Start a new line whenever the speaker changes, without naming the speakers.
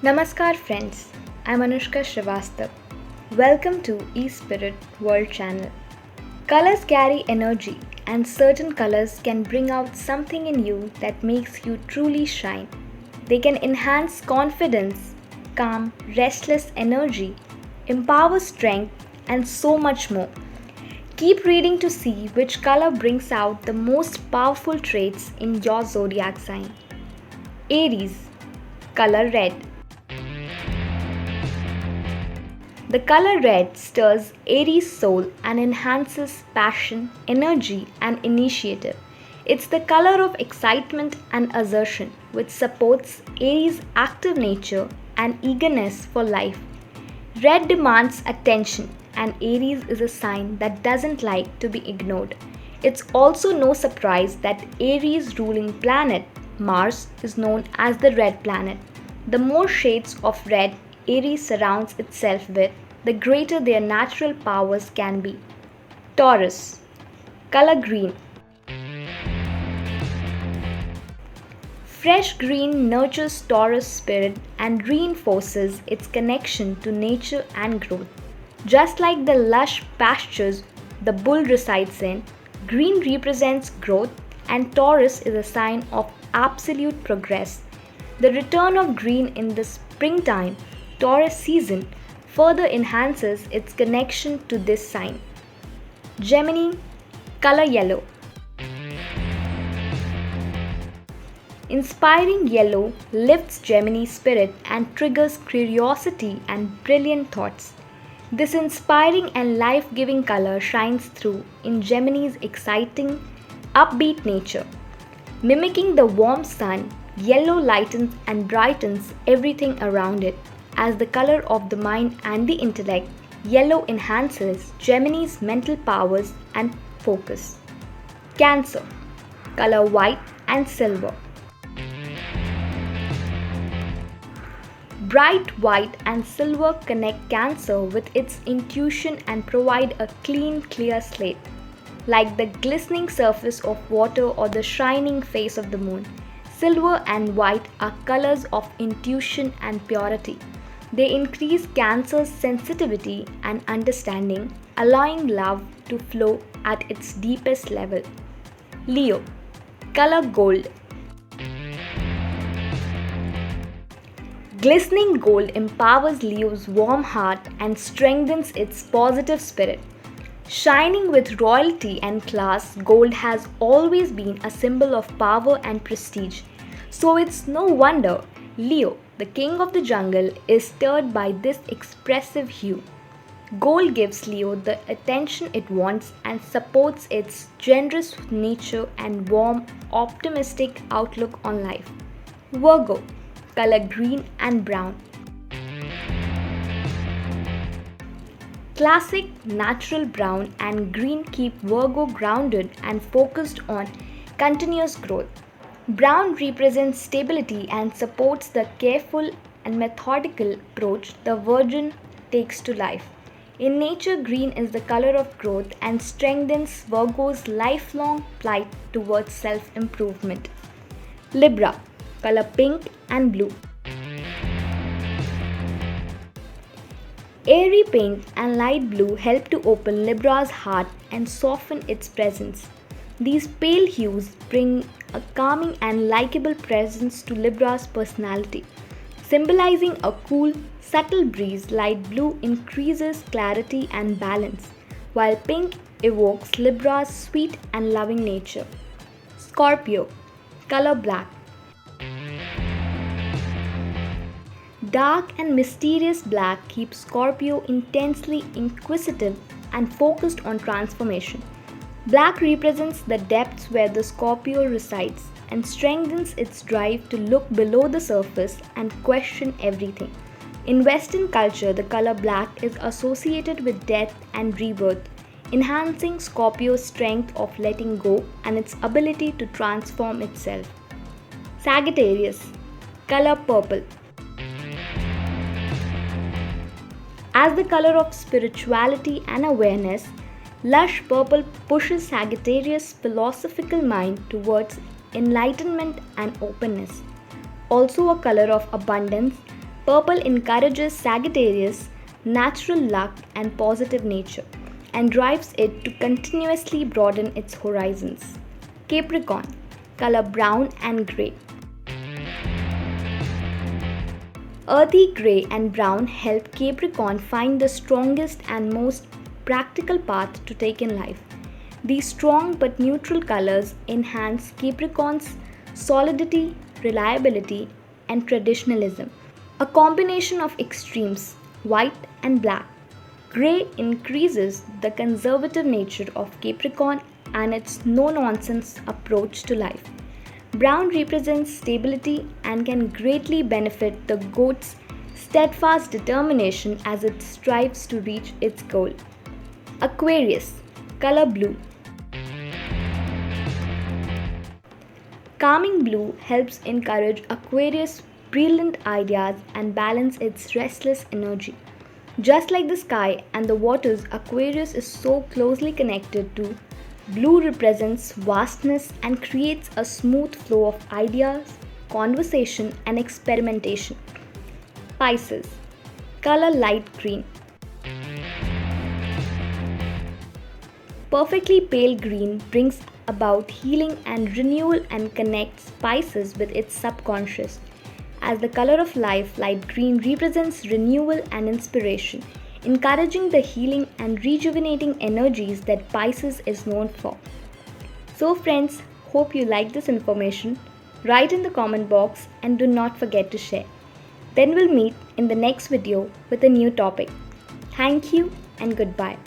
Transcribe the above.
Namaskar friends, I'm Anushka Srivastav. Welcome to eSpirit World Channel. Colors carry energy and certain colors can bring out something in you that makes you truly shine. They can enhance confidence, calm restless energy, empower strength and so much more. Keep reading to see which color brings out the most powerful traits in your zodiac sign. Aries, color red. The color red stirs Aries' soul and enhances passion, energy, and initiative. It's the color of excitement and assertion, which supports Aries' active nature and eagerness for life. Red demands attention, and Aries is a sign that doesn't like to be ignored. It's also no surprise that Aries' ruling planet, Mars, is known as the red planet. The more shades of red Aries surrounds itself with, the greater their natural powers can be. Taurus, color green. Fresh green nurtures Taurus spirit and reinforces its connection to nature and growth. Just like the lush pastures the bull resides in, green represents growth and Taurus is a sign of absolute progress. The return of green in the springtime, Taurus season, further enhances its connection to this sign. Gemini, color yellow. Inspiring yellow lifts Gemini's spirit and triggers curiosity and brilliant thoughts. This inspiring and life-giving color shines through in Gemini's exciting, upbeat nature. Mimicking the warm sun, yellow lightens and brightens everything around it. As the color of the mind and the intellect, yellow enhances Gemini's mental powers and focus. Cancer, color white and silver. Bright white and silver connect Cancer with its intuition and provide a clean, clear slate. Like the glistening surface of water or the shining face of the moon, silver and white are colors of intuition and purity. They increase Cancer's sensitivity and understanding, allowing love to flow at its deepest level. Leo, color gold. Glistening gold empowers Leo's warm heart and strengthens its positive spirit. Shining with royalty and class, gold has always been a symbol of power and prestige. So it's no wonder Leo, the king of the jungle, is stirred by this expressive hue. Gold gives Leo the attention it wants and supports its generous nature and warm, optimistic outlook on life. Virgo, color green and brown. Classic natural brown and green keep Virgo grounded and focused on continuous growth. Brown represents stability and supports the careful and methodical approach the Virgin takes to life. In nature, green is the color of growth and strengthens Virgo's lifelong plight towards self-improvement. Libra, color pink and blue. Airy pink and light blue help to open Libra's heart and soften its presence. These pale hues bring a calming and likable presence to Libra's personality. Symbolizing a cool, subtle breeze, light blue increases clarity and balance, while pink evokes Libra's sweet and loving nature. Scorpio, color black. Dark and mysterious black keeps Scorpio intensely inquisitive and focused on transformation. Black represents the depths where the Scorpio resides and strengthens its drive to look below the surface and question everything. In Western culture, the color black is associated with death and rebirth, enhancing Scorpio's strength of letting go and its ability to transform itself. Sagittarius, color purple. As the color of spirituality and awareness, lush purple pushes Sagittarius' philosophical mind towards enlightenment and openness. Also a color of abundance, Purple encourages Sagittarius' natural luck and positive nature and drives it to continuously broaden its horizons. Capricorn, color brown and grey. Earthy grey and brown help Capricorn find the strongest and most practical path to take in life. These strong but neutral colors enhance Capricorn's solidity, reliability, and traditionalism. A combination of extremes, white and black. Grey increases the conservative nature of Capricorn and its no nonsense approach to life. Brown represents stability and can greatly benefit the goat's steadfast determination as it strives to reach its goal. Aquarius, color blue. Calming blue helps encourage Aquarius' brilliant ideas and balance its restless energy. Just like the sky and the waters, Aquarius is so closely connected to. Blue represents vastness and creates a smooth flow of ideas, conversation, and experimentation. Pisces, color light green. Perfectly pale green brings about healing and renewal and connects Pisces with its subconscious. As the color of life, light green represents renewal and inspiration, encouraging the healing and rejuvenating energies that Pisces is known for. So friends, hope you like this information. Write in the comment box and do not forget to share. Then we'll meet in the next video with a new topic. Thank you and goodbye.